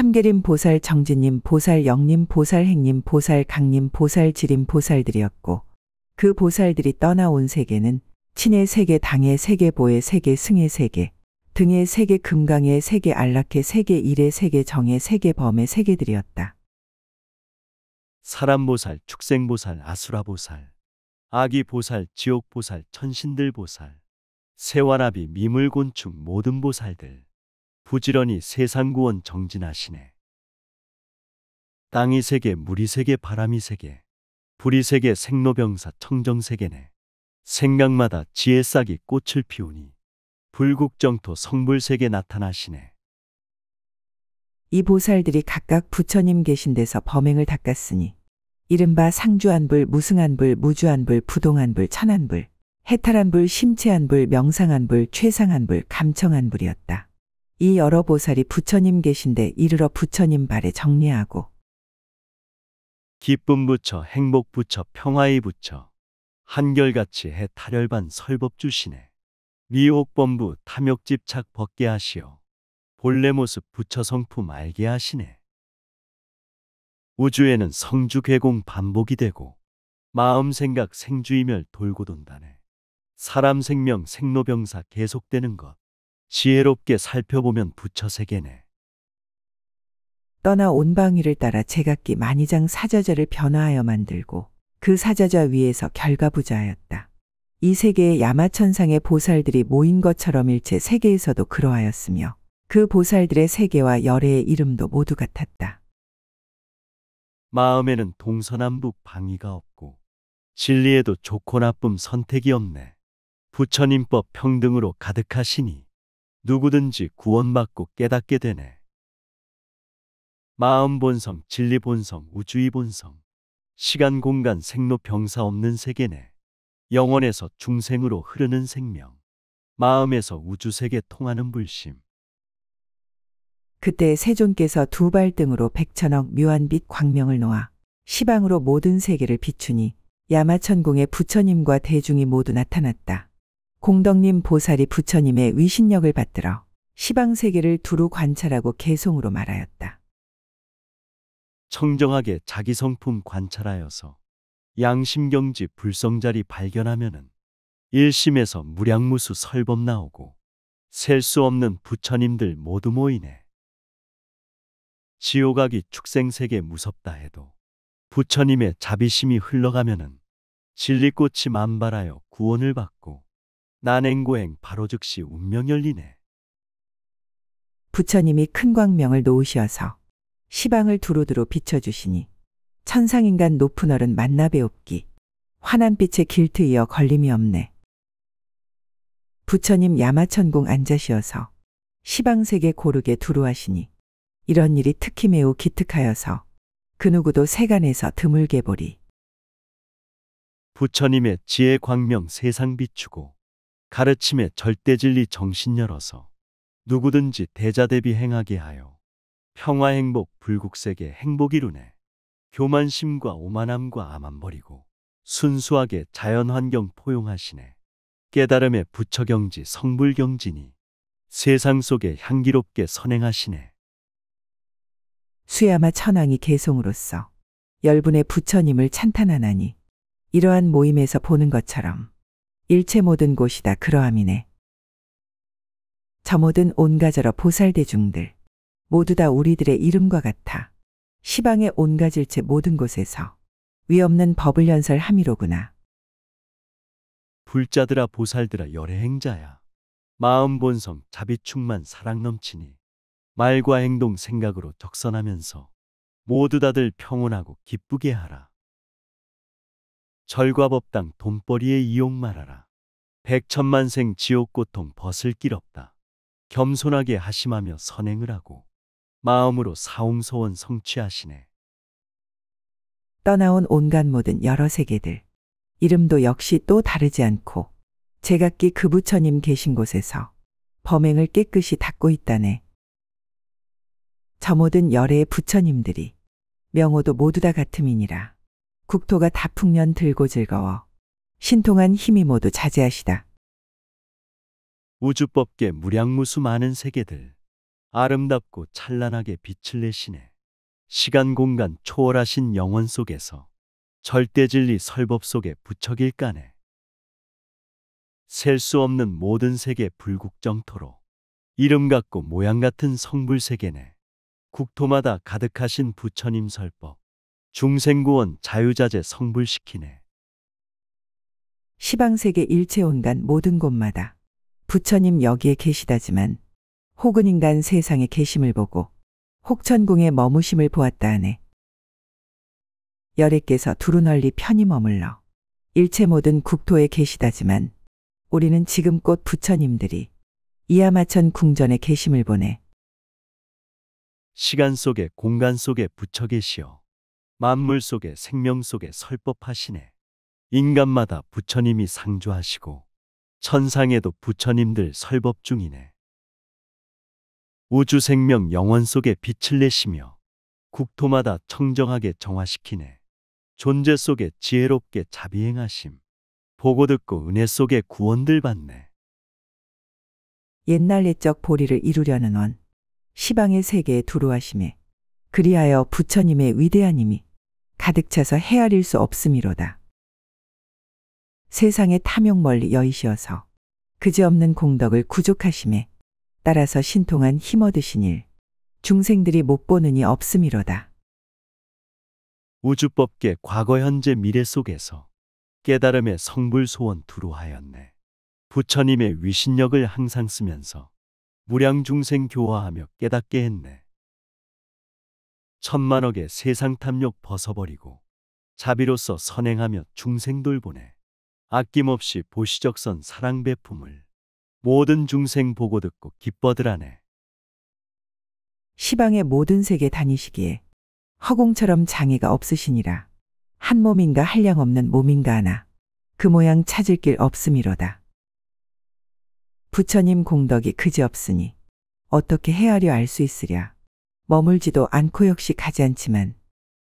참계림 보살, 정진님 보살, 영림 보살, 행림 보살, 강림 보살, 지림 보살들이었고 그 보살들이 떠나온 세계는 친의 세계, 당의 세계, 보의 세계, 승의 세계, 등의 세계, 금강의 세계, 안락의 세계, 일의 세계, 정의 세계, 범의 세계들이었다. 사람보살, 축생보살, 아수라보살, 아기보살, 지옥보살, 천신들보살, 새와나비, 미물곤충 모든 보살들 부지런히 세상구원 정진하시네. 땅이 세계, 물이 세계, 바람이 세계, 불이 세계, 생로병사, 청정세계네. 생각마다 지혜싹이 꽃을 피우니 불국정토 성불세계 나타나시네. 이 보살들이 각각 부처님 계신 데서 범행을 닦았으니 이른바 상주안불, 무승안불, 무주안불, 부동안불, 천안불, 해탈안불, 심체안불, 명상안불, 최상안불, 감청안불이었다. 이 여러 보살이 부처님 계신데 이르러 부처님 발에 정리하고 기쁨 부처, 행복 부처, 평화의 부처, 한결같이 해탈열반 설법 주시네. 미혹범부 탐욕집착 벗게 하시어 본래 모습 부처 성품 알게 하시네. 우주에는 성주 괴공 반복이 되고 마음 생각 생주이멸 돌고 돈다네. 사람 생명 생로병사 계속되는 것 지혜롭게 살펴보면 부처 세계네. 떠나 온방위를 따라 제각기 만이장 사저자를 변화하여 만들고 그 사저자 위에서 결과부자하였다. 이 세계의 야마천상의 보살들이 모인 것처럼 일체 세계에서도 그러하였으며 그 보살들의 세계와 열애의 이름도 모두 같았다. 마음에는 동서남북 방위가 없고 진리에도 좋고 나쁨 선택이 없네. 부처님법 평등으로 가득하시니 누구든지 구원받고 깨닫게 되네. 마음 본성, 진리 본성, 우주의 본성, 시간 공간 생로 병사 없는 세계네. 영원에서 중생으로 흐르는 생명, 마음에서 우주세계 통하는 불심. 그때 세존께서 두 발등으로 백천억 묘한빛 광명을 놓아 시방으로 모든 세계를 비추니 야마천공의 부처님과 대중이 모두 나타났다. 공덕님 보살이 부처님의 위신력을 받들어 시방세계를 두루 관찰하고 개송으로 말하였다. 청정하게 자기 성품 관찰하여서 양심경지 불성자리 발견하면은 일심에서 무량무수 설법 나오고 셀 수 없는 부처님들 모두 모이네. 지옥악이 축생세계 무섭다 해도 부처님의 자비심이 흘러가면은 진리꽃이 만발하여 구원을 받고 난행고행 바로 즉시 운명 열리네. 부처님이 큰 광명을 놓으시어서 시방을 두루두루 비춰주시니 천상인간 높은 얼은 만나배옵기 환한빛의 길트이어 걸림이 없네. 부처님 야마천공 앉으시어서 시방세계 고르게 두루하시니 이런 일이 특히 매우 기특하여서 그 누구도 세간에서 드물게 보리. 부처님의 지혜 광명 세상 비추고 가르침의 절대진리 정신 열어서 누구든지 대자대비 행하게 하여 평화 행복 불국세계 행복 이루네. 교만심과 오만함과 암만 버리고 순수하게 자연환경 포용하시네. 깨달음의 부처경지 성불경지니 세상 속에 향기롭게 선행하시네. 수야마 천왕이 개송으로서 열분의 부처님을 찬탄하나니 이러한 모임에서 보는 것처럼 일체 모든 곳이 다 그러함이네. 저 모든 온가저러 보살대중들 모두 다 우리들의 이름과 같아 시방의 온가질체 모든 곳에서 위없는 법을 연설함이로구나. 불자들아 보살들아 열애행자야. 마음 본성 자비충만 사랑 넘치니 말과 행동 생각으로 적선하면서 모두 다들 평온하고 기쁘게 하라. 절과 법당 돈벌이에 이용 말하라. 백천만생 지옥 고통 벗을 길 없다. 겸손하게 하심하며 선행을 하고 마음으로 사홍소원 성취하시네. 떠나온 온갖 모든 여러 세계들 이름도 역시 또 다르지 않고 제각기 그 부처님 계신 곳에서 범행을 깨끗이 닦고 있다네. 저 모든 열애의 부처님들이 명호도 모두 다 같음이니라. 국토가 다풍년 들고 즐거워 신통한 힘이 모두 자제하시다. 우주법계 무량무수 많은 세계들 아름답고 찬란하게 빛을 내시네. 시간 공간 초월하신 영원 속에서 절대 진리 설법 속에 부처길가네. 셀 수 없는 모든 세계 불국정토로 이름 같고 모양 같은 성불세계네. 국토마다 가득하신 부처님 설법, 중생구원 자유자재 성불시키네. 시방세계 일체 온간 모든 곳마다 부처님 여기에 계시다지만 혹은 인간 세상에 계심을 보고 혹천궁에 머무심을 보았다 하네. 열애께서 두루 널리 편히 머물러 일체 모든 국토에 계시다지만 우리는 지금 곧 부처님들이 이하마천 궁전에 계심을 보네. 시간 속에 공간 속에 부처 계시어 만물 속에 생명 속에 설법하시네. 인간마다 부처님이 상주하시고 천상에도 부처님들 설법 중이네. 우주 생명 영원 속에 빛을 내시며 국토마다 청정하게 정화시키네. 존재 속에 지혜롭게 자비행하심, 보고 듣고 은혜 속에 구원들 받네. 옛날 옛적 보리를 이루려는 원 시방의 세계에 두루하심에 그리하여 부처님의 위대한 힘이 가득 차서 헤아릴 수 없음이로다. 세상의 탐욕 멀리 여의시어서 그지없는 공덕을 구족하심에 따라서 신통한 힘 얻으신 일 중생들이 못 보느니 없음이로다. 우주법계 과거 현재 미래 속에서 깨달음의 성불소원 두루하였네. 부처님의 위신력을 항상 쓰면서 무량 중생 교화하며 깨닫게 했네. 천만억의 세상 탐욕 벗어버리고 자비로서 선행하며 중생 돌보네. 아낌없이 보시적선 사랑 베품을 모든 중생 보고 듣고 기뻐들하네. 시방의 모든 세계 다니시기에 허공처럼 장애가 없으시니라. 한 몸인가 한량 없는 몸인가 하나 그 모양 찾을 길 없음이로다. 부처님 공덕이 그지없으니 어떻게 헤아려 알 수 있으랴. 머물지도 않고 역시 가지 않지만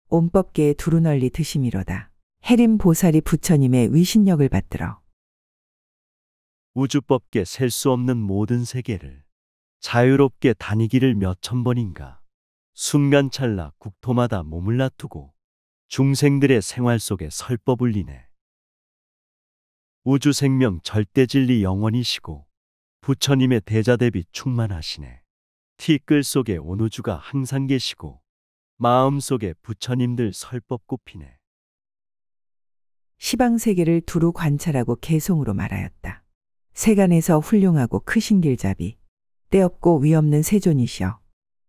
온법계에 두루 널리 드심이로다. 해림 보살이 부처님의 위신력을 받들어 우주법계 셀 수 없는 모든 세계를 자유롭게 다니기를 몇천 번인가 순간찰나 국토마다 몸을 놔두고 중생들의 생활 속에 설법 울리네. 우주 생명 절대 진리 영원이시고 부처님의 대자대비 충만하시네. 티끌 속에 온 우주가 항상 계시고 마음 속에 부처님들 설법 굽히네. 시방세계를 두루 관찰하고 개송으로 말하였다. 세간에서 훌륭하고 크신 길잡이 때없고 위없는 세존이시여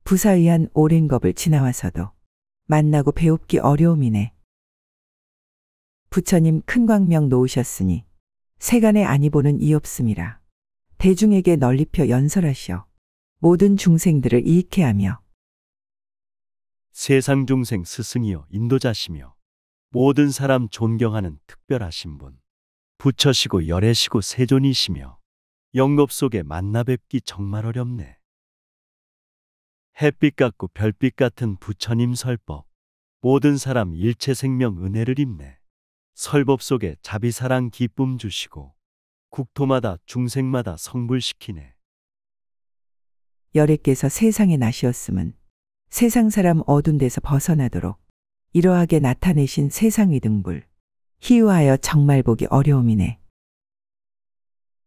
부사의한 오랜 겁을 지나와서도 만나고 배웁기 어려움이네. 부처님 큰 광명 놓으셨으니 세간에 아니 보는 이 없음이라. 대중에게 널리 펴 연설하시어 모든 중생들을 이익해 하며 세상 중생 스승이여 인도자시며 모든 사람 존경하는 특별하신 분 부처시고 열애시고 세존이시며 영겁 속에 만나 뵙기 정말 어렵네. 햇빛 같고 별빛 같은 부처님 설법 모든 사람 일체 생명 은혜를 입네. 설법 속에 자비사랑 기쁨 주시고 국토마다 중생마다 성불시키네. 열애께서 세상에 나시었음은 세상 사람 어두운 데서 벗어나도록 이러하게 나타내신 세상 위등불 희유하여 정말 보기 어려움이네.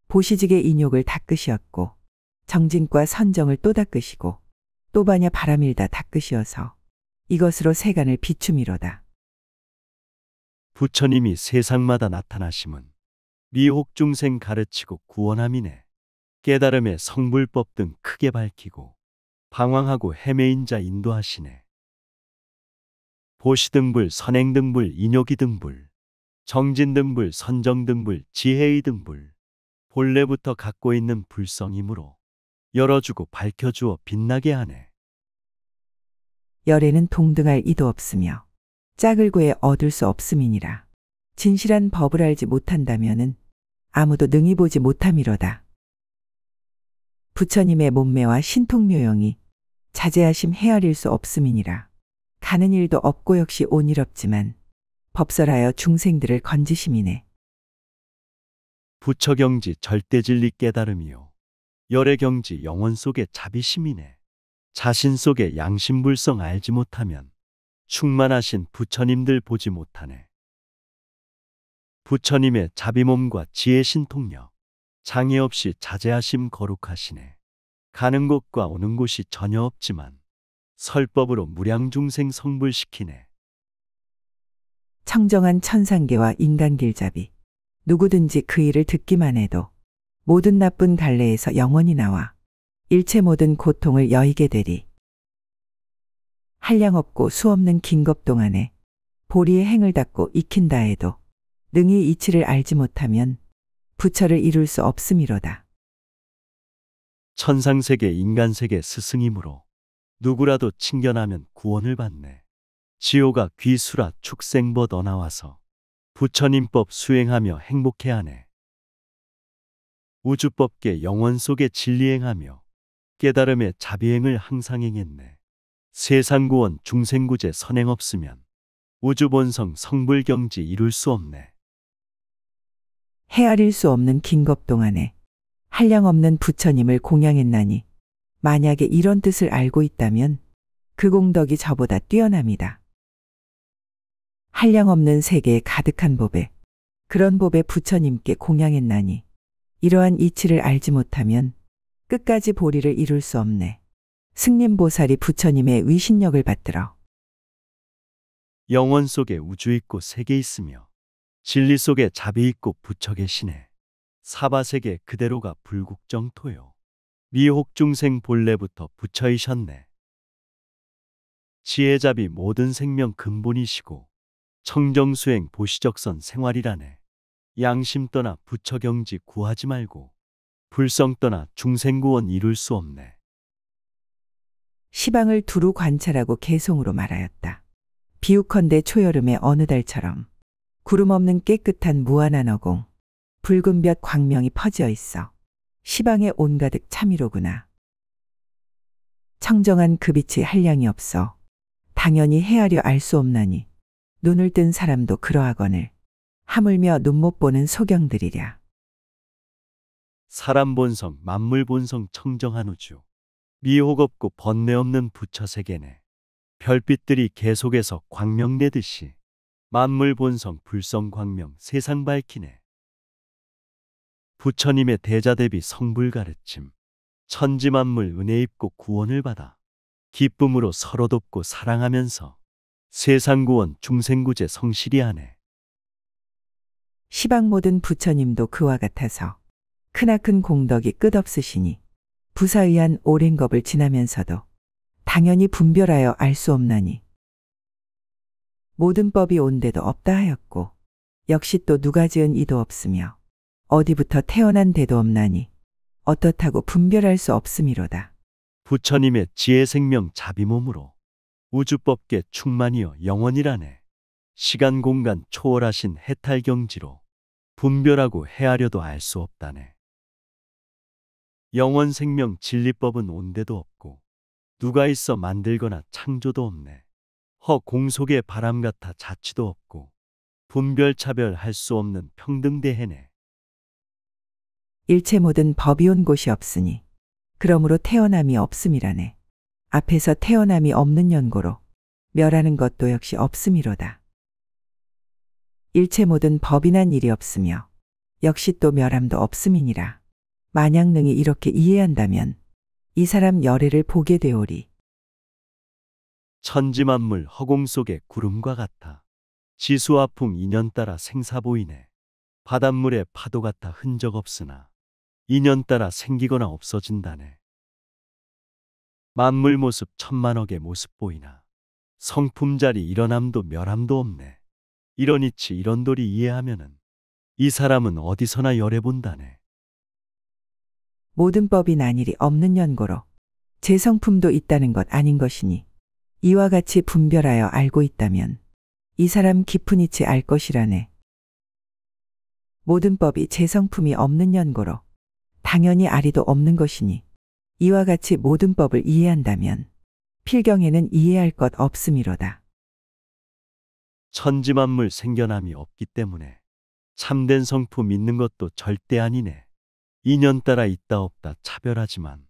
보시직의 인욕을 닦으시었고 정진과 선정을 또 닦으시고 또 반야 바람일다 닦으시어서 이것으로 세간을 비춤이로다. 부처님이 세상마다 나타나심은 미혹 중생 가르치고 구원함이네. 깨달음의 성불법 등 크게 밝히고 방황하고 헤매인 자 인도하시네. 보시등불, 선행등불, 인욕이등불, 정진등불, 선정등불, 지혜의등불 본래부터 갖고 있는 불성이므로 열어주고 밝혀주어 빛나게 하네. 열애는 동등할 이도 없으며 짝을 구해 얻을 수 없음이니라. 진실한 법을 알지 못한다면은 아무도 능히 보지 못함이로다. 부처님의 몸매와 신통묘용이 자제하심 헤아릴 수 없음이니라. 가는 일도 없고 역시 온 일 없지만 법설하여 중생들을 건지심이네. 부처경지 절대진리 깨달음이요 열애경지 영원 속의 자비심이네. 자신 속에 양심불성 알지 못하면 충만하신 부처님들 보지 못하네. 부처님의 자비몸과 지혜 신통력, 장애 없이 자제하심 거룩하시네. 가는 곳과 오는 곳이 전혀 없지만 설법으로 무량중생 성불시키네. 청정한 천상계와 인간길잡이. 누구든지 그 일을 듣기만 해도 모든 나쁜 갈래에서 영원히 나와 일체 모든 고통을 여의게 되리. 한량없고 수없는 긴겁 동안에 보리의 행을 닦고 익힌다 해도 능히 이치를 알지 못하면 부처를 이룰 수 없음이로다. 천상세계 인간세계 스승이므로 누구라도 칭견하면 구원을 받네. 지호가 귀수라 축생벗 어나와서 부처님법 수행하며 행복해하네. 우주법계 영원 속에 진리행하며 깨달음의 자비행을 항상 행했네. 세상구원 중생구제 선행 없으면 우주본성 성불경지 이룰 수 없네. 헤아릴 수 없는 긴겁 동안에 한량없는 부처님을 공양했나니 만약에 이런 뜻을 알고 있다면 그 공덕이 저보다 뛰어납니다. 한량없는 세계에 가득한 법에 그런 법에 부처님께 공양했나니 이러한 이치를 알지 못하면 끝까지 보리를 이룰 수 없네. 승림보살이 부처님의 위신력을 받들어 영원 속에 우주 있고 세계 있으며 진리 속에 자비 있고 부처 계시네. 사바세계 그대로가 불국정토요. 미혹중생 본래부터 부처이셨네. 지혜자비 모든 생명 근본이시고 청정수행 보시적선 생활이라네. 양심 떠나 부처경지 구하지 말고 불성 떠나 중생구원 이룰 수 없네. 시방을 두루 관찰하고 개송으로 말하였다. 비우컨대 초여름의 어느 달처럼 구름 없는 깨끗한 무한한 어공, 붉은 볕 광명이 퍼져 있어 시방에 온가득 참이로구나. 청정한 그 빛이 한량이 없어 당연히 헤아려 알 수 없나니 눈을 뜬 사람도 그러하거늘 하물며 눈 못 보는 소경들이랴. 사람 본성 만물 본성 청정한 우주 미혹 없고 번뇌 없는 부처 세계네. 별빛들이 계속해서 광명내듯이 만물 본성 불성 광명 세상 밝히네. 부처님의 대자대비 성불 가르침 천지 만물 은혜 입고 구원을 받아 기쁨으로 서로 돕고 사랑하면서 세상 구원 중생구제 성실히 하네. 시방 모든 부처님도 그와 같아서 크나큰 공덕이 끝없으시니 부사의한 오랜 겁을 지나면서도 당연히 분별하여 알 수 없나니 모든 법이 온데도 없다 하였고 역시 또 누가 지은 이도 없으며 어디부터 태어난 데도 없나니 어떻다고 분별할 수 없음이로다. 부처님의 지혜 생명 자비몸으로 우주법계 충만이여 영원이라네. 시간 공간 초월하신 해탈경지로 분별하고 헤아려도 알 수 없다네. 영원 생명 진리법은 온데도 없고 누가 있어 만들거나 창조도 없네. 허 공속의 바람 같아 자치도 없고 분별 차별할 수 없는 평등대해네. 일체 모든 법이 온 곳이 없으니 그러므로 태어남이 없음이라네. 앞에서 태어남이 없는 연고로 멸하는 것도 역시 없음이로다. 일체 모든 법이 난 일이 없으며 역시 또 멸함도 없음이니라. 만약 능히 이렇게 이해한다면 이 사람 열애를 보게 되오리. 천지만물 허공 속의 구름과 같아 지수화풍 인연 따라 생사 보이네. 바닷물의 파도 같아 흔적 없으나 인연 따라 생기거나 없어진다네. 만물 모습 천만억의 모습 보이나 성품자리 일어남도 멸함도 없네. 이런 이치 이런 도리 이해하면은 이 사람은 어디서나 열애 본다네. 모든 법이 난 일이 없는 연고로 제 성품도 있다는 것 아닌 것이니 이와 같이 분별하여 알고 있다면 이 사람 깊은 이치 알 것이라네. 모든 법이 제 성품이 없는 연고로 당연히 아리도 없는 것이니 이와 같이 모든 법을 이해한다면 필경에는 이해할 것 없음이로다. 천지만물 생겨남이 없기 때문에 참된 성품 있는 것도 절대 아니네. 인연 따라 있다 없다 차별하지만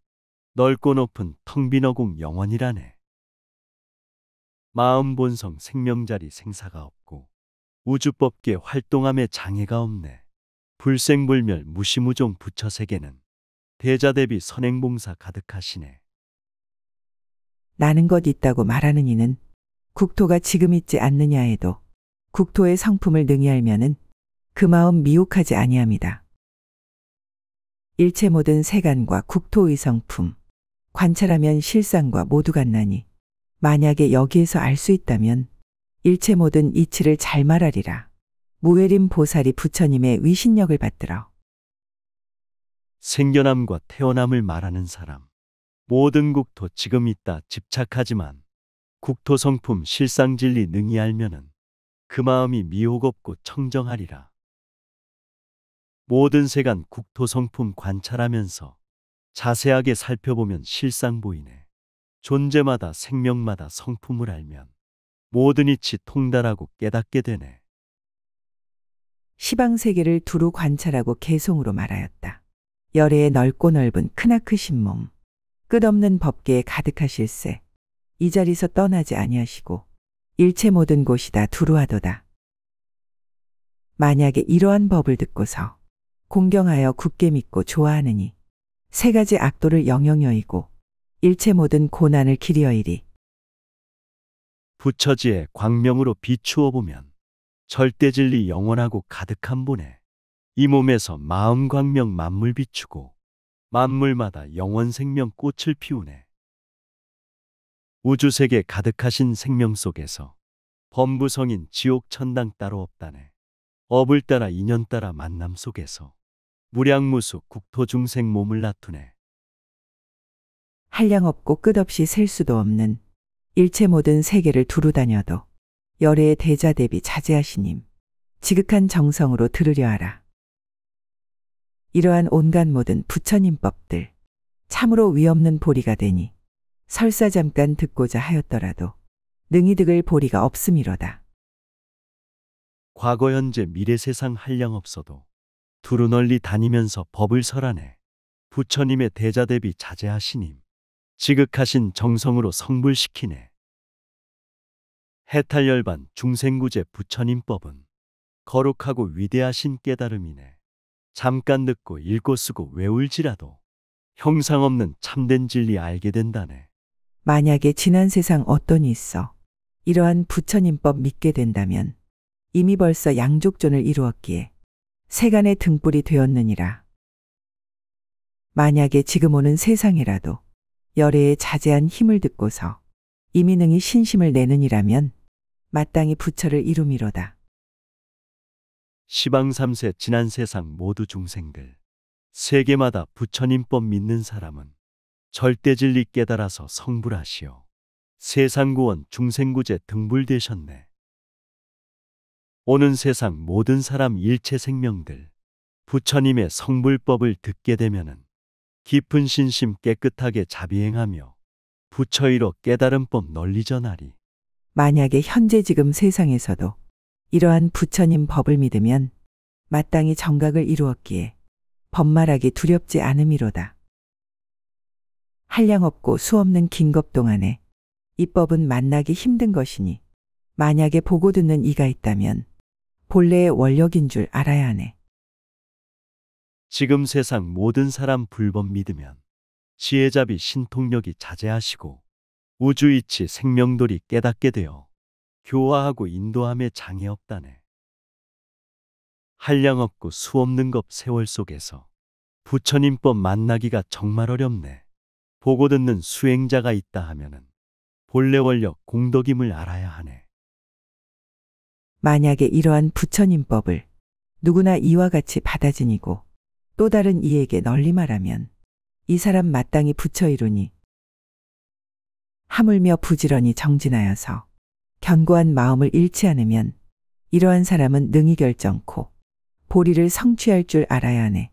넓고 높은 텅 빈 어궁 영원이라네. 마음 본성 생명자리 생사가 없고 우주법계 활동함에 장애가 없네. 불생불멸 무시무종 부처세계는 대자대비 선행봉사 가득하시네. 나는 것 있다고 말하는 이는 국토가 지금 있지 않느냐 해도 국토의 성품을 능히 알면은 그 마음 미혹하지 아니함이다. 일체 모든 세간과 국토의 성품, 관찰하면 실상과 모두 같나니 만약에 여기에서 알 수 있다면 일체 모든 이치를 잘 말하리라. 무외림 보살이 부처님의 위신력을 받들어 생겨남과 태어남을 말하는 사람. 모든 국토 지금 있다 집착하지만 국토 성품 실상진리 능히 알면은 그 마음이 미혹 없고 청정하리라. 모든 세간 국토 성품 관찰하면서 자세하게 살펴보면 실상 보이네. 존재마다 생명마다 성품을 알면 모든 이치 통달하고 깨닫게 되네. 시방세계를 두루 관찰하고 개송으로 말하였다. 열애의 넓고 넓은 크나크신 몸, 끝없는 법계에 가득하실세. 이 자리서 떠나지 아니하시고 일체 모든 곳이 다 두루하도다. 만약에 이러한 법을 듣고서 공경하여 굳게 믿고 좋아하느니 세 가지 악도를 영영 여의고 일체 모든 고난을 기리어이리. 부처지에 광명으로 비추어 보면 절대진리 영원하고 가득한 보네. 이 몸에서 마음 광명 만물 비추고 만물마다 영원 생명 꽃을 피우네. 우주세계 가득하신 생명 속에서 범부성인 지옥 천당 따로 없다네. 업을 따라 인연 따라 만남 속에서 무량무수 국토 중생 몸을 나투네. 한량없고 끝없이 셀 수도 없는 일체 모든 세계를 두루 다녀도 열애의 대자 대비 자제하시님, 지극한 정성으로 들으려 하라. 이러한 온갖 모든 부처님 법들, 참으로 위없는 보리가 되니 설사 잠깐 듣고자 하였더라도 능히 득을 보리가 없음이로다. 과거 현재 미래 세상 한량 없어도 두루 널리 다니면서 법을 설하네. 부처님의 대자 대비 자제하시님, 지극하신 정성으로 성불시키네. 해탈열반 중생구제 부처님법은 거룩하고 위대하신 깨달음이네. 잠깐 듣고 읽고 쓰고 외울지라도 형상 없는 참된 진리 알게 된다네. 만약에 지난 세상 어떤이 있어 이러한 부처님법 믿게 된다면 이미 벌써 양족존을 이루었기에 세간의 등불이 되었느니라. 만약에 지금 오는 세상이라도 열애의 자제한 힘을 듣고서 이미 능히 신심을 내느니라면 마땅히 부처를 이루미로다. 시방 3세 지난 세상 모두 중생들 세계마다 부처님법 믿는 사람은 절대진리 깨달아서 성불하시어 세상구원 중생구제 등불되셨네. 오는 세상 모든 사람 일체 생명들 부처님의 성불법을 듣게 되면은 깊은 신심 깨끗하게 자비행하며 부처이로 깨달음법 널리 전하리. 만약에 현재 지금 세상에서도 이러한 부처님 법을 믿으면 마땅히 정각을 이루었기에 법말하기 두렵지 않음이로다. 한량없고 수없는 긴겁 동안에 이 법은 만나기 힘든 것이니 만약에 보고 듣는 이가 있다면 본래의 원력인 줄 알아야 하네. 지금 세상 모든 사람 불법 믿으면 지혜자비 신통력이 자제하시고 우주이치 생명돌이 깨닫게 되어 교화하고 인도함에 장애 없다네. 한량없고 수없는 겁 세월 속에서 부처님법 만나기가 정말 어렵네. 보고 듣는 수행자가 있다 하면은 본래 원력 공덕임을 알아야 하네. 만약에 이러한 부처님법을 누구나 이와 같이 받아지니고 또 다른 이에게 널리 말하면 이 사람 마땅히 부처 이루니 하물며 부지런히 정진하여서 견고한 마음을 잃지 않으면 이러한 사람은 능히 결정코 보리를 성취할 줄 알아야 하네.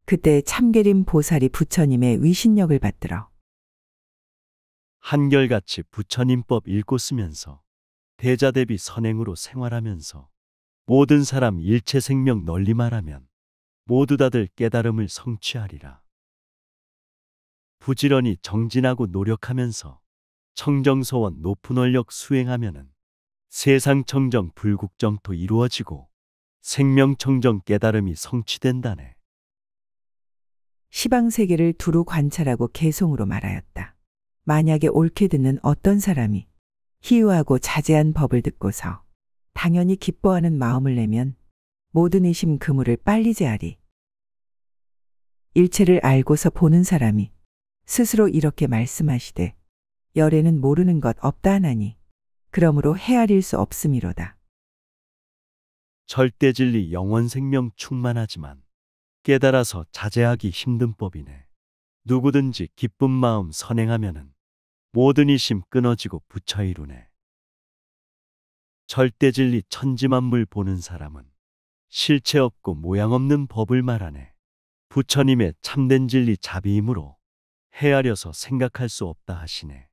그때 참계림 보살이 부처님의 위신력을 받들어 한결같이 부처님법 읽고 쓰면서 대자 대비 선행으로 생활하면서 모든 사람 일체 생명 널리 말하면 모두 다들 깨달음을 성취하리라. 부지런히 정진하고 노력하면서 청정서원 높은 원력 수행하면은 세상 청정 불국정토 이루어지고 생명 청정 깨달음이 성취된다네. 시방세계를 두루 관찰하고 개송으로 말하였다. 만약에 옳게 듣는 어떤 사람이 희유하고 자제한 법을 듣고서 당연히 기뻐하는 마음을 내면 모든 의심 그물을 빨리 제하리. 일체를 알고서 보는 사람이 스스로 이렇게 말씀하시되 열에는 모르는 것 없다 하나니 그러므로 헤아릴 수 없음이로다. 절대 진리 영원 생명 충만하지만 깨달아서 자제하기 힘든 법이네. 누구든지 기쁜 마음 선행하면은 모든 이심 끊어지고 부처 이루네. 절대 진리 천지만물 보는 사람은 실체 없고 모양 없는 법을 말하네. 부처님의 참된 진리 자비이므로 헤아려서 생각할 수 없다 하시네.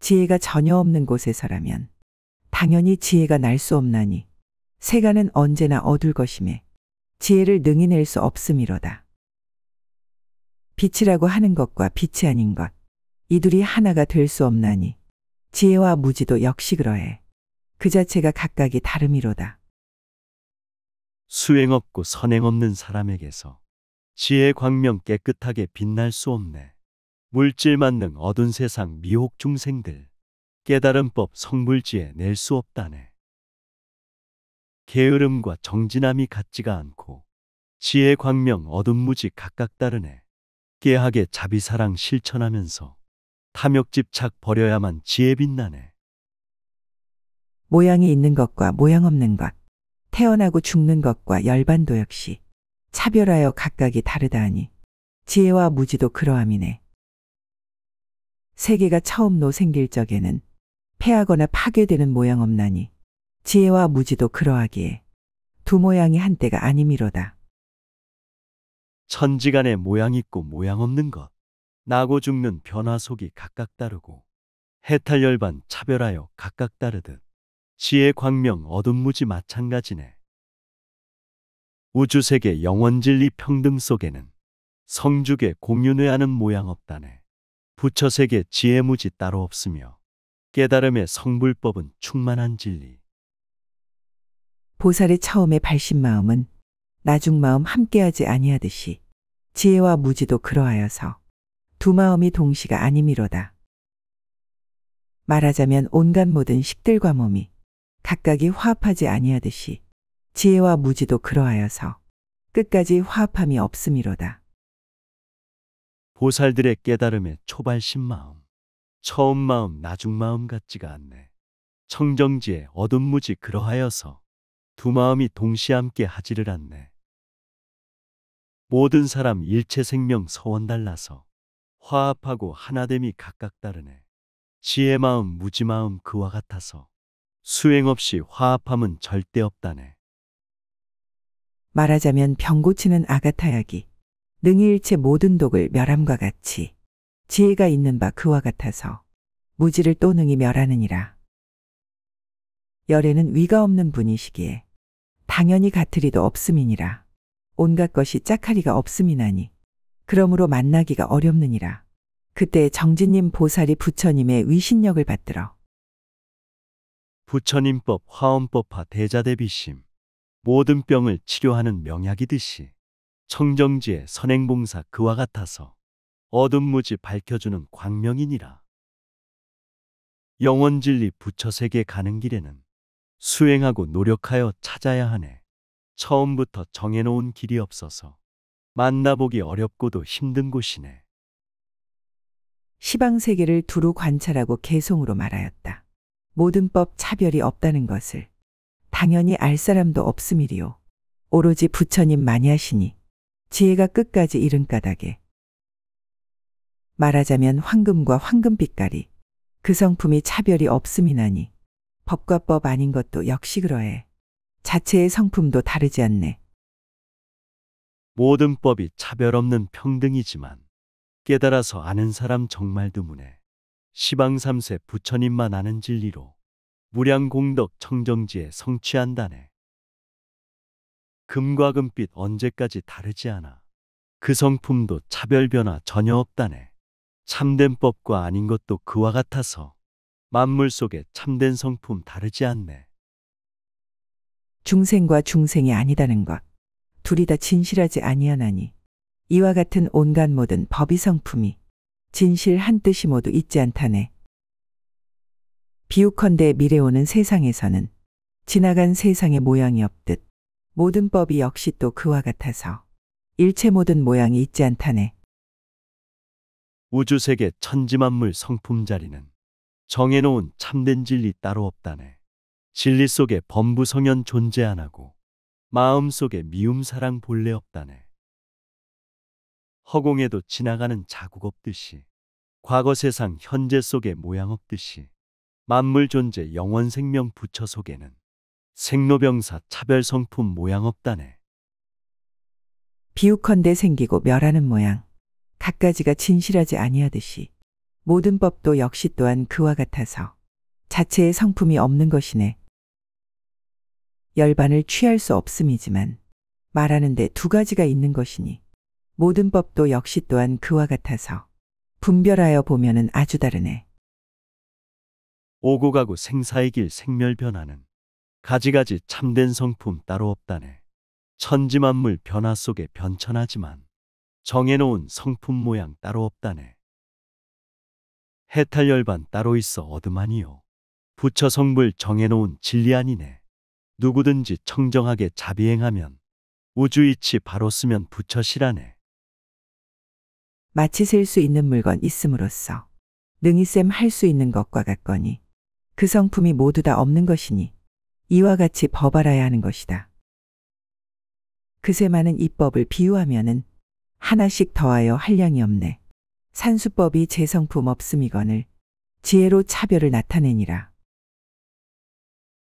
지혜가 전혀 없는 곳에서라면 당연히 지혜가 날 수 없나니 세간은 언제나 어둘 것임에 지혜를 능히 낼 수 없음이로다. 빛이라고 하는 것과 빛이 아닌 것, 이 둘이 하나가 될 수 없나니 지혜와 무지도 역시 그러해. 그 자체가 각각이 다름이로다. 수행 없고 선행 없는 사람에게서 지혜의 광명 깨끗하게 빛날 수 없네. 물질 만능 어두운 세상 미혹 중생들 깨달음법 성불지에 낼 수 없다네. 게으름과 정진함이 같지가 않고 지혜 광명 어둠 무지 각각 다르네. 깨하게 자비사랑 실천하면서 탐욕 집착 버려야만 지혜 빛나네. 모양이 있는 것과 모양 없는 것, 태어나고 죽는 것과 열반도 역시 차별하여 각각이 다르다 하니 지혜와 무지도 그러함이네. 세계가 처음로 생길 적에는 패하거나 파괴되는 모양 없나니 지혜와 무지도 그러하기에 두 모양이 한때가 아님이로다. 천지간에 모양 있고 모양 없는 것, 나고 죽는 변화 속이 각각 다르고 해탈 열반 차별하여 각각 다르듯 지혜 광명 어둠 무지 마찬가지네. 우주세계 영원진리 평등 속에는 성주계 공윤회하는 모양 없다네. 부처세계 지혜 무지 따로 없으며 깨달음의 성불법은 충만한 진리. 보살의 처음의 발심마음은 나중마음 함께하지 아니하듯이 지혜와 무지도 그러하여서 두 마음이 동시가 아님이로다. 말하자면 온갖 모든 식들과 몸이 각각이 화합하지 아니하듯이 지혜와 무지도 그러하여서 끝까지 화합함이 없음이로다. 보살들의 깨달음의 초발심 마음, 처음 마음, 나중 마음 같지가 않네. 청정지에 어둠 무지 그러하여서 두 마음이 동시에 함께 하지를 않네. 모든 사람 일체 생명 서원 달라서 화합하고 하나됨이 각각 다르네. 지혜 마음, 무지 마음 그와 같아서 수행 없이 화합함은 절대 없다네. 말하자면 병 고치는 아가타약이 능히 일체 모든 독을 멸함과 같이 지혜가 있는 바 그와 같아서 무지를 또 능히 멸하느니라. 열에는 위가 없는 분이시기에 당연히 같으리도 없음이니라. 온갖 것이 짝하리가 없음이나니 그러므로 만나기가 어렵느니라. 그때 정진님 보살이 부처님의 위신력을 받들어 부처님법 화엄법화 대자대비심 모든 병을 치료하는 명약이듯이 청정지의 선행봉사 그와 같아서 어둠 무지 밝혀주는 광명이니라. 영원진리 부처세계 가는 길에는 수행하고 노력하여 찾아야 하네. 처음부터 정해놓은 길이 없어서 만나보기 어렵고도 힘든 곳이네. 시방세계를 두루 관찰하고 개송으로 말하였다. 모든 법 차별이 없다는 것을 당연히 알 사람도 없음이리요. 오로지 부처님만이 하시니 지혜가 끝까지 이른 까닭에 말하자면 황금과 황금빛깔이 그 성품이 차별이 없음이나니 법과 법 아닌 것도 역시 그러해. 자체의 성품도 다르지 않네. 모든 법이 차별 없는 평등이지만 깨달아서 아는 사람 정말 드무네. 시방삼세 부처님만 아는 진리로 무량공덕 청정지에 성취한다네. 금과 금빛 언제까지 다르지 않아. 그 성품도 차별 변화 전혀 없다네. 참된 법과 아닌 것도 그와 같아서 만물 속에 참된 성품 다르지 않네. 중생과 중생이 아니다는 것. 둘이 다 진실하지 아니하나니 이와 같은 온갖 모든 법의 성품이 진실 한 뜻이 모두 있지 않다네. 비유컨대 미래 오는 세상에서는 지나간 세상의 모양이 없듯 모든 법이 역시 또 그와 같아서 일체 모든 모양이 있지 않다네. 우주세계 천지만물 성품 자리는 정해놓은 참된 진리 따로 없다네. 진리 속에 범부성현 존재 안 하고 마음 속에 미움 사랑 본래 없다네. 허공에도 지나가는 자국 없듯이 과거 세상 현재 속에 모양 없듯이 만물 존재 영원 생명 부처 속에는 생로병사 차별 성품 모양 없다네. 비유컨대 생기고 멸하는 모양 갖가지가 진실하지 아니하듯이 모든 법도 역시 또한 그와 같아서 자체의 성품이 없는 것이네. 열반을 취할 수 없음이지만 말하는데 두 가지가 있는 것이니 모든 법도 역시 또한 그와 같아서 분별하여 보면은 아주 다르네. 오고 가고 생사의 길 생멸 변화는 가지가지 참된 성품 따로 없다네. 천지만물 변화 속에 변천하지만 정해놓은 성품 모양 따로 없다네. 해탈열반 따로 있어 어둠하니요. 부처 성불 정해놓은 진리 아니네. 누구든지 청정하게 자비행하면 우주이치 바로 쓰면 부처시라네. 마치 셀 수 있는 물건 있음으로써 능히 셈 할 수 있는 것과 같거니 그 성품이 모두 다 없는 것이니 이와 같이 법알아야 하는 것이다. 그새 많은 이 법을 비유하면은 하나씩 더하여 한량이 없네. 산수법이 제 성품 없음이거늘 지혜로 차별을 나타내니라.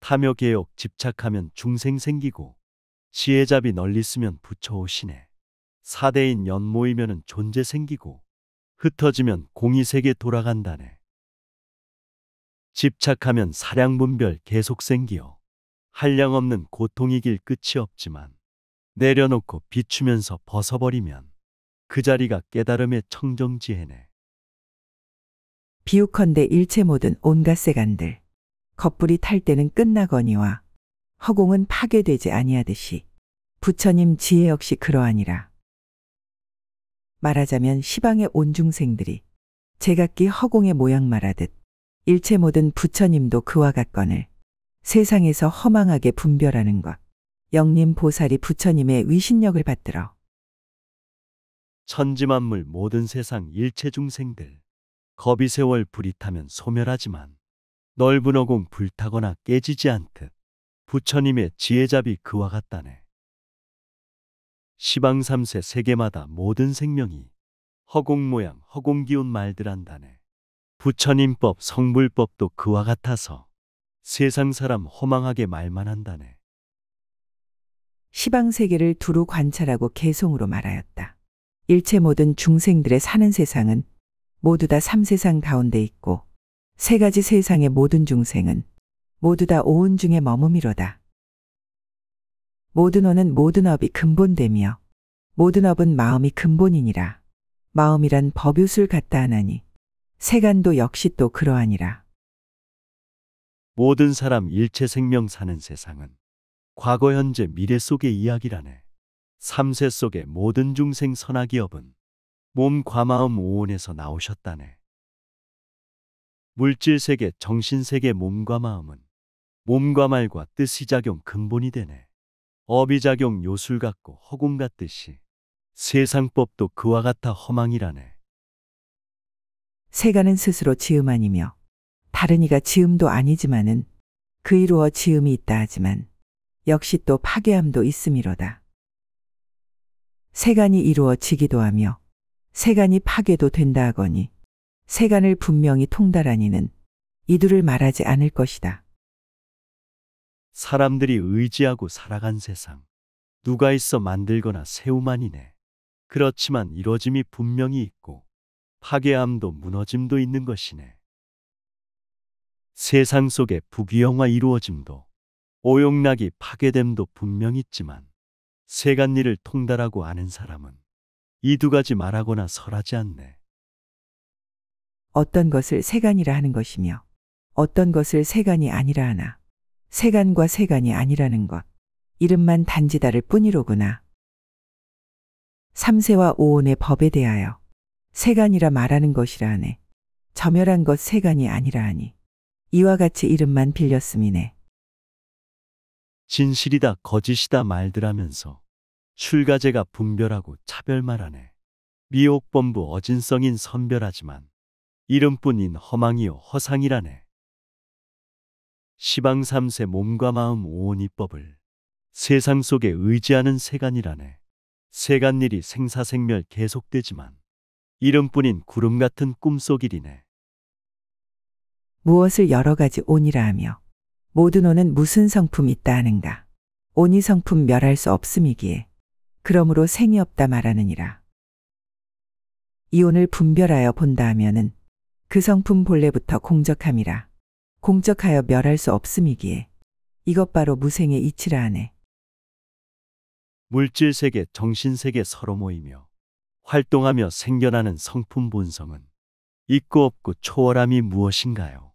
탐욕개욕 집착하면 중생 생기고 지혜잡이 널리 쓰면 부처 오시네. 사대인 연 모이면은 존재 생기고 흩어지면 공이세계 돌아간다네. 집착하면 사량분별 계속 생기어 한량 없는 고통이 길 끝이 없지만 내려놓고 비추면서 벗어버리면 그 자리가 깨달음의 청정지혜네. 비유컨대 일체 모든 온갖 세간들 겉불이 탈 때는 끝나거니와 허공은 파괴되지 아니하듯이 부처님 지혜 역시 그러하니라. 말하자면 시방의 온 중생들이 제각기 허공의 모양 말하듯 일체 모든 부처님도 그와 같거늘 세상에서 허망하게 분별하는 것 영림 보살이 부처님의 위신력을 받들어 천지만물 모든 세상 일체 중생들 겁이 세월 불이 타면 소멸하지만 넓은 허공 불타거나 깨지지 않듯 부처님의 지혜잡이 그와 같다네. 시방 삼세 세계마다 모든 생명이 허공 모양 허공 기운 말들한다네. 부처님법 성불법도 그와 같아서 세상 사람 허망하게 말만 한다네. 시방세계를 두루 관찰하고 개송으로 말하였다. 일체 모든 중생들의 사는 세상은 모두 다 삼세상 가운데 있고 세 가지 세상의 모든 중생은 모두 다 오은 중에 머무미로다. 모든 어는 모든 업이 근본되며 모든 업은 마음이 근본이니라. 마음이란 법유술 같다 하나니 세간도 역시 또 그러하니라. 모든 사람 일체 생명 사는 세상은 과거 현재 미래 속의 이야기라네. 삼세 속의 모든 중생 선악이업은 몸과 마음 오온에서 나오셨다네. 물질세계 정신세계 몸과 마음은 몸과 말과 뜻이 작용 근본이 되네. 업이 작용 요술 같고 허공 같듯이 세상법도 그와 같아 허망이라네. 세간은 스스로 지음 아니며 다른 이가 지음도 아니지만은 그 이루어 지음이 있다 하지만 역시 또 파괴함도 있음이로다. 세간이 이루어지기도 하며 세간이 파괴도 된다 하거니 세간을 분명히 통달하니는 이들을 말하지 않을 것이다. 사람들이 의지하고 살아간 세상 누가 있어 만들거나 세우만이네. 그렇지만 이루어짐이 분명히 있고 파괴함도 무너짐도 있는 것이네. 세상 속에 부귀영화 이루어짐도 오용락이 파괴됨도 분명 있지만 세간일을 통달하고 아는 사람은 이 두 가지 말하거나 설하지 않네. 어떤 것을 세간이라 하는 것이며 어떤 것을 세간이 아니라 하나. 세간과 세간이 아니라는 것. 이름만 단지 다를 뿐이로구나. 3세와 5온의 법에 대하여 세간이라 말하는 것이라 하네. 점열한 것 세간이 아니라 하니. 이와 같이 이름만 빌렸음이네. 진실이다 거짓이다 말들하면서 출가제가 분별하고 차별말하네. 미혹범부 어진성인 선별하지만 이름뿐인 허망이요 허상이라네. 시방 3세 몸과 마음 5온 이법을 세상 속에 의지하는 세간이라네. 세간일이 생사생멸 계속되지만 이름뿐인 구름 같은 꿈속일이네. 무엇을 여러 가지 온이라 하며 모든 온은 무슨 성품이 있다 하는가. 온이 성품 멸할 수 없음이기에 그러므로 생이 없다 말하느니라. 이 온을 분별하여 본다 하면은 그 성품 본래부터 공적함이라. 공적하여 멸할 수 없음이기에 이것 바로 무생의 이치라 하네. 물질세계 정신세계 서로 모이며 활동하며 생겨나는 성품 본성은 있고 없고 초월함이 무엇인가요?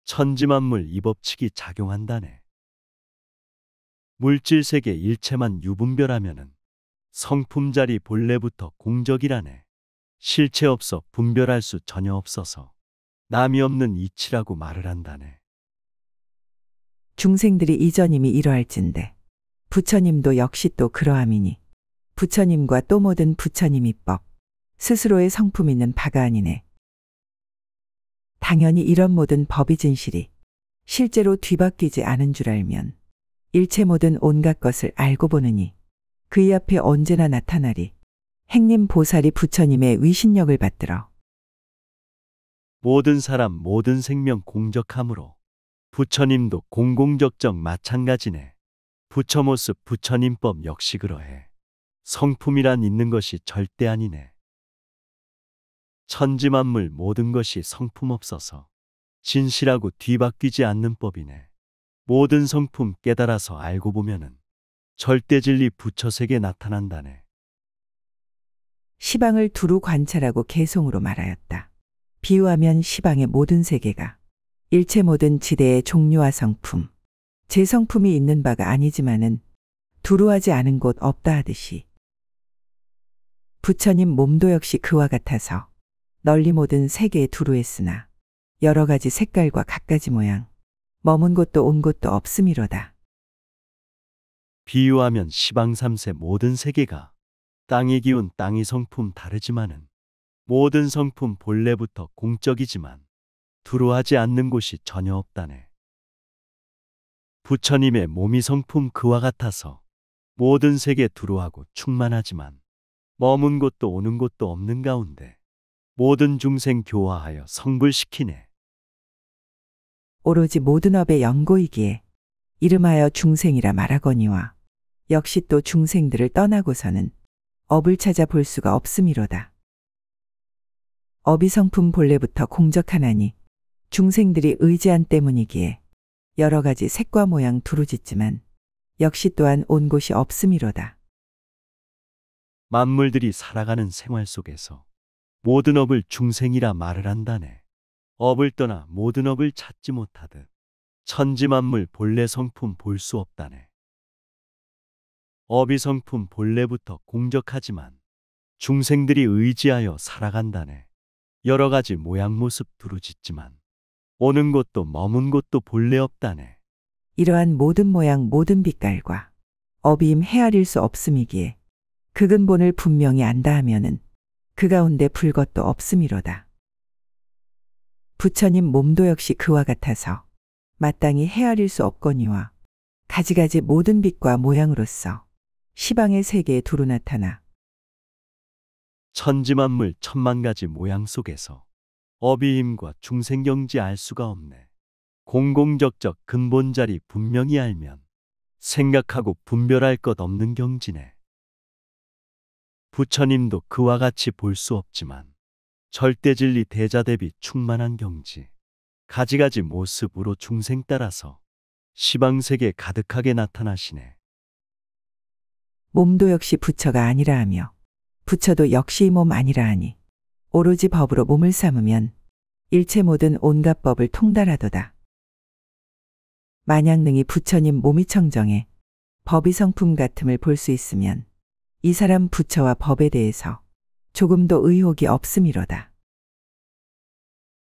천지만물 이 법칙이 작용한다네. 물질세계 일체만 유분별하면은 성품자리 본래부터 공적이라네. 실체 없어 분별할 수 전혀 없어서 남이 없는 이치라고 말을 한다네. 중생들이 이전임이 이러할진대 부처님도 역시 또 그러함이니 부처님과 또 모든 부처님 이법 스스로의 성품 있는 바가 아니네. 당연히 이런 모든 법이 진실이 실제로 뒤바뀌지 않은 줄 알면 일체 모든 온갖 것을 알고 보느니 그의 앞에 언제나 나타나리. 행님 보살이 부처님의 위신력을 받들어 모든 사람 모든 생명 공적함으로 부처님도 공공적적 마찬가지네. 부처 모습 부처님법 역시 그러해. 성품이란 있는 것이 절대 아니네. 천지만물 모든 것이 성품 없어서 진실하고 뒤바뀌지 않는 법이네. 모든 성품 깨달아서 알고 보면은 절대 진리 부처세계 나타난다네. 시방을 두루 관찰하고 개송으로 말하였다. 비유하면 시방의 모든 세계가 일체 모든 지대의 종류와 성품, 제 성품이 있는 바가 아니지만은 두루하지 않은 곳 없다 하듯이 부처님 몸도 역시 그와 같아서 널리 모든 세계에 두루했으나 여러 가지 색깔과 갖가지 모양, 머문 곳도 온 곳도 없음이로다. 비유하면 시방 3세 모든 세계가 땅의 기운 땅의 성품 다르지만은 모든 성품 본래부터 공적이지만 두루하지 않는 곳이 전혀 없다네. 부처님의 몸이 성품 그와 같아서 모든 세계 두루하고 충만하지만 머문 곳도 오는 곳도 없는 가운데 모든 중생 교화하여 성불시키네. 오로지 모든 업의 연고이기에 이름하여 중생이라 말하거니와 역시 또 중생들을 떠나고서는 업을 찾아 볼 수가 없음이로다. 업이 성품 본래부터 공적하나니 중생들이 의지한 때문이기에 여러 가지 색과 모양 두루짓지만 역시 또한 온 곳이 없음이로다. 만물들이 살아가는 생활 속에서 모든 업을 중생이라 말을 한다네. 업을 떠나 모든 업을 찾지 못하듯 천지만물 본래 성품 볼 수 없다네. 업이 성품 본래부터 공적하지만 중생들이 의지하여 살아간다네. 여러 가지 모양 모습 두루짓지만 오는 곳도 머문 곳도 본래 없다네. 이러한 모든 모양 모든 빛깔과 업이임 헤아릴 수 없음이기에 그 근본을 분명히 안다 하면은 그 가운데 불 것도 없음이로다. 부처님 몸도 역시 그와 같아서 마땅히 헤아릴 수 없거니와 가지가지 모든 빛과 모양으로서 시방의 세계에 두루 나타나 천지만물 천만 가지 모양 속에서 업의 힘과 중생경지 알 수가 없네. 공공적적 근본자리 분명히 알면 생각하고 분별할 것 없는 경지네. 부처님도 그와 같이 볼 수 없지만 절대진리 대자대비 충만한 경지, 가지가지 모습으로 중생 따라서 시방세계 가득하게 나타나시네. 몸도 역시 부처가 아니라 하며 부처도 역시 이 몸 아니라 하니 오로지 법으로 몸을 삼으면 일체 모든 온갖 법을 통달하도다. 만약 능히 부처님 몸이 청정해 법이 성품 같음을 볼 수 있으면 이 사람 부처와 법에 대해서 조금도 의혹이 없음이로다.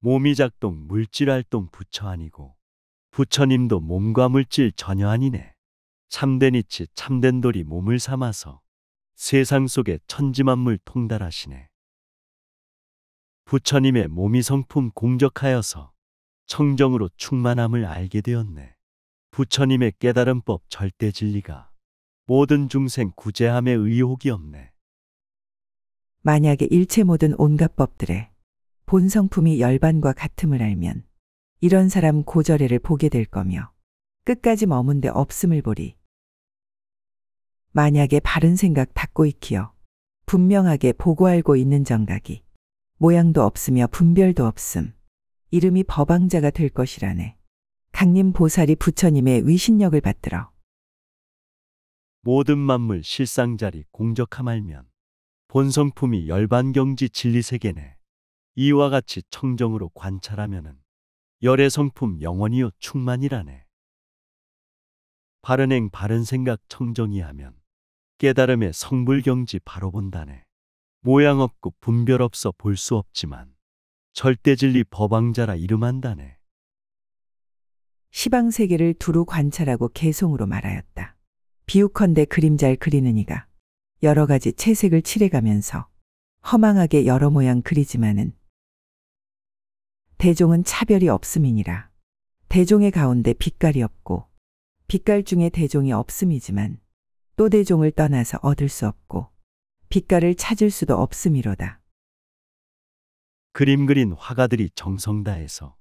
몸이 작동 물질 활동 부처 아니고 부처님도 몸과 물질 전혀 아니네. 참된 이치 참된 도리 몸을 삼아서 세상 속에 천지만물 통달하시네. 부처님의 몸이 성품 공적하여서 청정으로 충만함을 알게 되었네. 부처님의 깨달은 법 절대 진리가 모든 중생 구제함에 의혹이 없네. 만약에 일체 모든 온갖 법들의 본 성품이 열반과 같음을 알면 이런 사람 고절해를 보게 될 거며 끝까지 머문 데 없음을 보리. 만약에 바른 생각 닦고 익히어 분명하게 보고 알고 있는 정각이 모양도 없으며 분별도 없음. 이름이 법왕자가 될 것이라네. 강림 보살이 부처님의 위신력을 받들어 모든 만물 실상자리 공적함 알면 본성품이 열반경지 진리세계네. 이와 같이 청정으로 관찰하면은 열의 성품 영원히요 충만이라네. 바른행 바른생각 청정히 하면 깨달음의 성불경지 바로 본다네. 모양 없고 분별 없어 볼 수 없지만 절대진리 법왕자라 이름한다네. 시방세계를 두루 관찰하고 개송으로 말하였다. 비유컨대 그림 잘 그리는 이가 여러 가지 채색을 칠해가면서 허망하게 여러 모양 그리지만은 대종은 차별이 없음이니라. 대종의 가운데 빛깔이 없고 빛깔 중에 대종이 없음이지만 또 대종을 떠나서 얻을 수 없고 빛깔을 찾을 수도 없음이로다. 그림 그린 화가들이 정성 다해서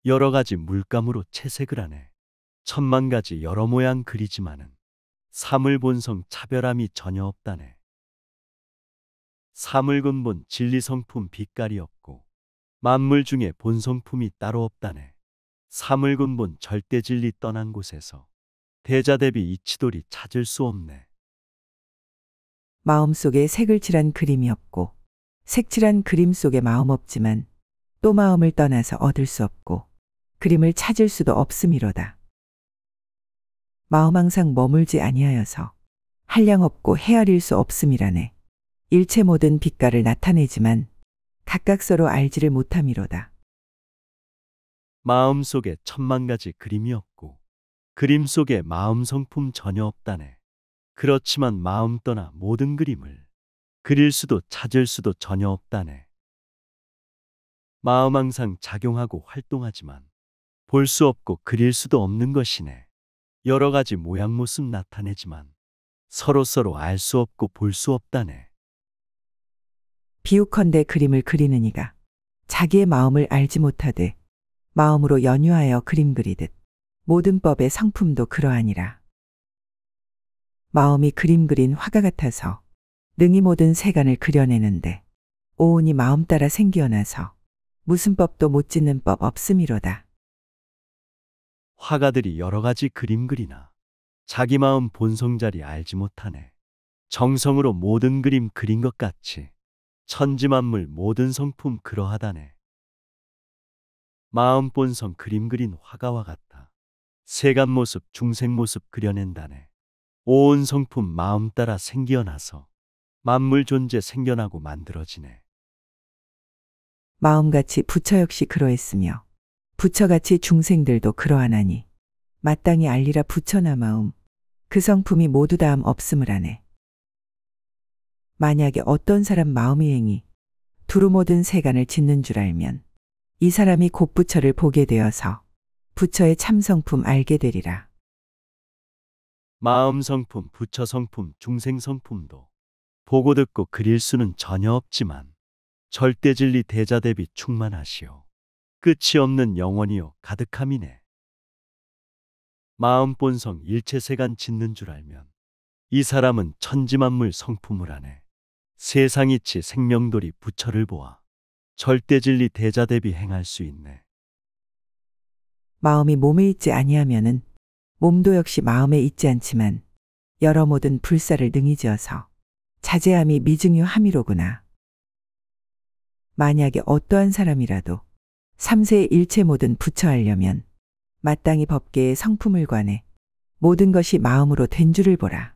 여러 가지 물감으로 채색을 하네. 천만 가지 여러 모양 그리지만은 사물 본성 차별함이 전혀 없다네. 사물 근본 진리 성품 빛깔이 없고 만물 중에 본성품이 따로 없다네. 사물 근본 절대 진리 떠난 곳에서 대자대비 이치돌이 찾을 수 없네. 마음속에 색을 칠한 그림이 없고 색칠한 그림 속에 마음 없지만 또 마음을 떠나서 얻을 수 없고 그림을 찾을 수도 없음이로다. 마음 항상 머물지 아니하여서 한량 없고 헤아릴 수 없음이라네. 일체 모든 빛깔을 나타내지만 각각 서로 알지를 못함이로다. 마음 속에 천만 가지 그림이 없고 그림 속에 마음 성품 전혀 없다네. 그렇지만 마음 떠나 모든 그림을 그릴 수도 찾을 수도 전혀 없다네. 마음 항상 작용하고 활동하지만 볼 수 없고 그릴 수도 없는 것이네. 여러 가지 모양 모습 나타내지만 서로 알 수 없고 볼 수 없다네. 비유컨대 그림을 그리는 이가 자기의 마음을 알지 못하되 마음으로 연유하여 그림 그리듯 모든 법의 성품도 그러하니라. 마음이 그림 그린 화가 같아서 능히 모든 세간을 그려내는데 오온이 마음 따라 생기어나서 무슨 법도 못 짓는 법 없음이로다. 화가들이 여러 가지 그림 그리나 자기 마음 본성자리 알지 못하네. 정성으로 모든 그림 그린 것 같이 천지만물 모든 성품 그러하다네. 마음 본성 그림 그린 화가와 같아 세간 모습 중생 모습 그려낸다네. 온 성품 마음 따라 생기어나서 만물 존재 생겨나고 만들어지네. 마음같이 부처 역시 그러했으며 부처같이 중생들도 그러하나니 마땅히 알리라 부처나 마음 그 성품이 모두 다함 없음을 하네. 만약에 어떤 사람 마음이 행이 두루 모든 세간을 짓는 줄 알면 이 사람이 곧 부처를 보게 되어서 부처의 참성품 알게 되리라. 마음 성품, 부처 성품, 중생 성품도 보고 듣고 그릴 수는 전혀 없지만 절대 진리 대자 대비 충만하시오. 끝이 없는 영원이요 가득함이네. 마음 본성 일체 세간 짓는 줄 알면 이 사람은 천지만물 성품을 하네. 세상이치 생명돌이 부처를 보아 절대 진리 대자 대비 행할 수 있네. 마음이 몸에 있지 아니하면은 몸도 역시 마음에 있지 않지만 여러 모든 불사를 능히 지어서 자제함이 미증유함이로구나. 만약에 어떠한 사람이라도 3세의 일체 모든 부처하려면 마땅히 법계의 성품을 관해 모든 것이 마음으로 된 줄을 보라.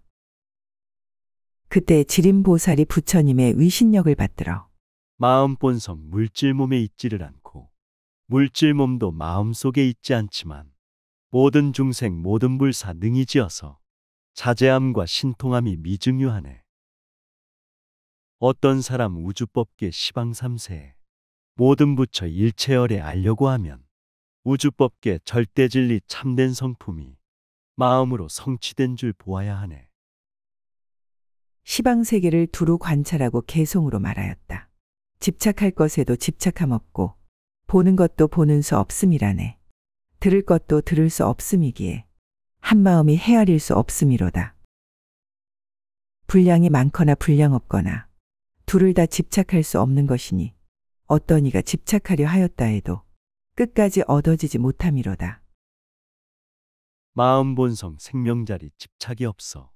그때 지림보살이 부처님의 위신력을 받들어 마음 본성 물질 몸에 있지를 않고 물질 몸도 마음 속에 있지 않지만 모든 중생 모든 불사 능히 지어서 자제함과 신통함이 미증유하네. 어떤 사람 우주법계 시방 3세에 모든 부처 일체열에 알려고 하면 우주법계 절대진리 참된 성품이 마음으로 성취된 줄 보아야 하네. 시방세계를 두루 관찰하고 개송으로 말하였다. 집착할 것에도 집착함 없고 보는 것도 보는 수 없음이라네. 들을 것도 들을 수 없음이기에 한마음이 헤아릴 수 없음이로다. 분량이 많거나 분량 없거나 둘을 다 집착할 수 없는 것이니 어떤 이가 집착하려 하였다 해도 끝까지 얻어지지 못함이로다. 마음 본성 생명자리 집착이 없어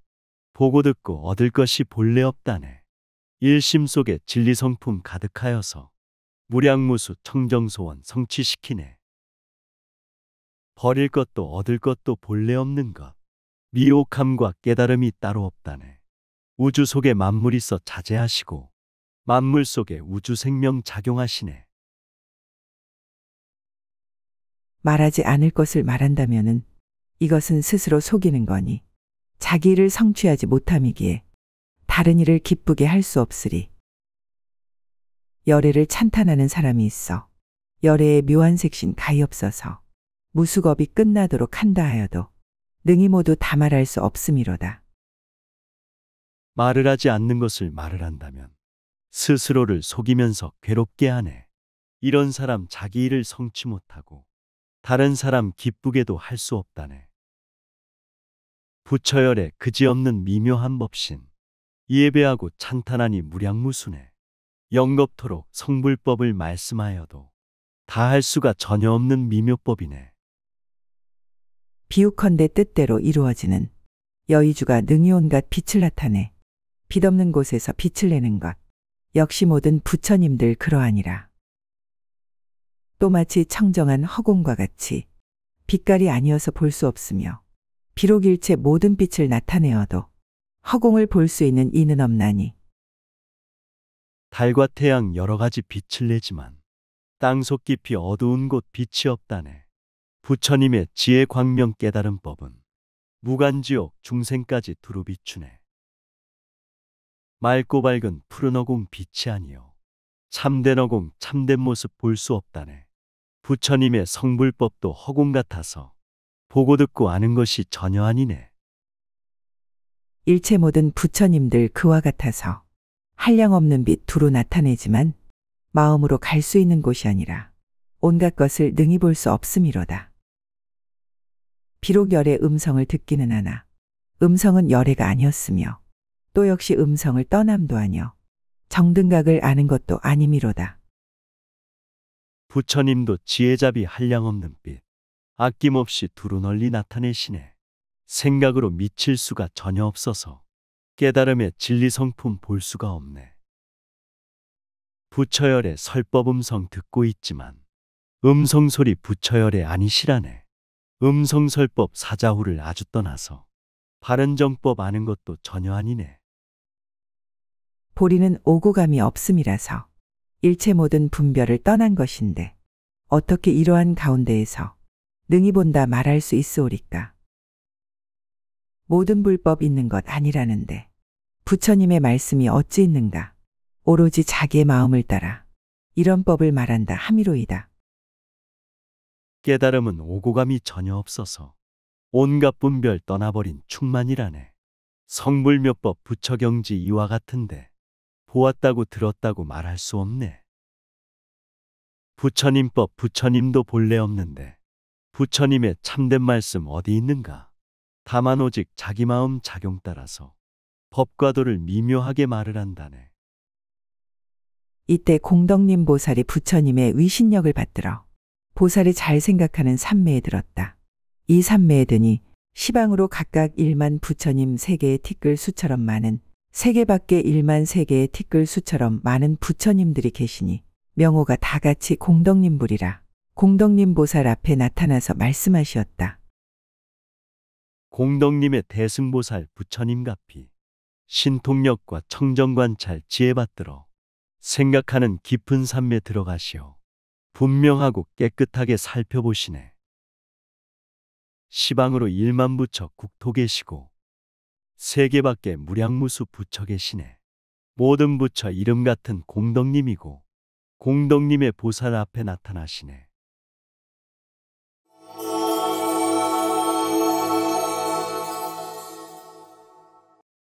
보고 듣고 얻을 것이 본래 없다네. 일심 속에 진리 성품 가득하여서 무량무수 청정소원 성취시키네. 버릴 것도 얻을 것도 본래 없는 것, 미혹함과 깨달음이 따로 없다네. 우주 속에 만물 있어 자제하시고 만물 속에 우주 생명 작용하시네. 말하지 않을 것을 말한다면은 이것은 스스로 속이는 거니 자기 일을 성취하지 못함이기에 다른 일을 기쁘게 할 수 없으리. 열애를 찬탄하는 사람이 있어 열애의 묘한 색신 가엾어서 무수겁이 끝나도록 한다 하여도 능히 모두 다 말할 수 없음이로다. 말을 하지 않는 것을 말을 한다면 스스로를 속이면서 괴롭게 하네. 이런 사람 자기 일을 성취 못하고 다른 사람 기쁘게도 할 수 없다네. 부처열에 그지없는 미묘한 법신 예배하고 찬탄하니 무량무수네. 영겁토록 성불법을 말씀하여도 다 할 수가 전혀 없는 미묘법이네. 비유컨대 뜻대로 이루어지는 여의주가 능히 온갖 빛을 나타내 빛없는 곳에서 빛을 내는 것 역시 모든 부처님들 그러하니라. 또 마치 청정한 허공과 같이 빛깔이 아니어서 볼 수 없으며 비록 일체 모든 빛을 나타내어도 허공을 볼 수 있는 이는 없나니. 달과 태양 여러 가지 빛을 내지만 땅속 깊이 어두운 곳 빛이 없다네. 부처님의 지혜 광명 깨달은 법은 무간지옥 중생까지 두루 비추네. 맑고 밝은 푸른 어공 빛이 아니요 참된 어공 참된 모습 볼 수 없다네. 부처님의 성불법도 허공 같아서 보고 듣고 아는 것이 전혀 아니네. 일체 모든 부처님들 그와 같아서 한량없는 빛 두루 나타내지만 마음으로 갈 수 있는 곳이 아니라 온갖 것을 능히 볼 수 없음이로다. 비록 열의 음성을 듣기는 하나 음성은 열애가 아니었으며 또 역시 음성을 떠남도 아니여 정등각을 아는 것도 아님이로다. 부처님도 지혜잡이 한량없는 빛 아낌없이 두루 널리 나타내시네. 생각으로 미칠 수가 전혀 없어서 깨달음의 진리 성품 볼 수가 없네. 부처열의 설법 음성 듣고 있지만 음성 소리 부처열의 아니시라네. 음성 설법 사자후를 아주 떠나서 바른 정법 아는 것도 전혀 아니네. 보리는 오고감이 없음이라서 일체 모든 분별을 떠난 것인데 어떻게 이러한 가운데에서 능히 본다 말할 수 있으오리까. 모든 불법 있는 것 아니라는데 부처님의 말씀이 어찌 있는가. 오로지 자기의 마음을 따라 이런 법을 말한다 함이로이다. 깨달음은 오고감이 전혀 없어서 온갖 분별 떠나버린 충만이라네. 성불묘법 부처경지 이와 같은데 보았다고 들었다고 말할 수 없네. 부처님법 부처님도 본래 없는데 부처님의 참된 말씀 어디 있는가. 다만 오직 자기 마음 작용 따라서 법과 도를 미묘하게 말을 한다네. 이때 공덕님 보살이 부처님의 위신력을 받들어 보살이 잘 생각하는 삼매에 들었다. 이 삼매에 드니 시방으로 각각 1만 부처님 세계의 티끌 수처럼 많은 세계밖에 1만 세계의 티끌수처럼 많은 부처님들이 계시니 명호가 다 같이 공덕님불이라 공덕님 보살 앞에 나타나서 말씀하시었다. 공덕님의 대승보살 부처님 가피 신통력과 청정관찰 지혜받들어 생각하는 깊은 삶에 들어가시어 분명하고 깨끗하게 살펴보시네. 시방으로 1만 부처 국토 계시고 세계밖에 무량무수 부처 계시네. 모든 부처 이름 같은 공덕님이고 공덕님의 보살 앞에 나타나시네.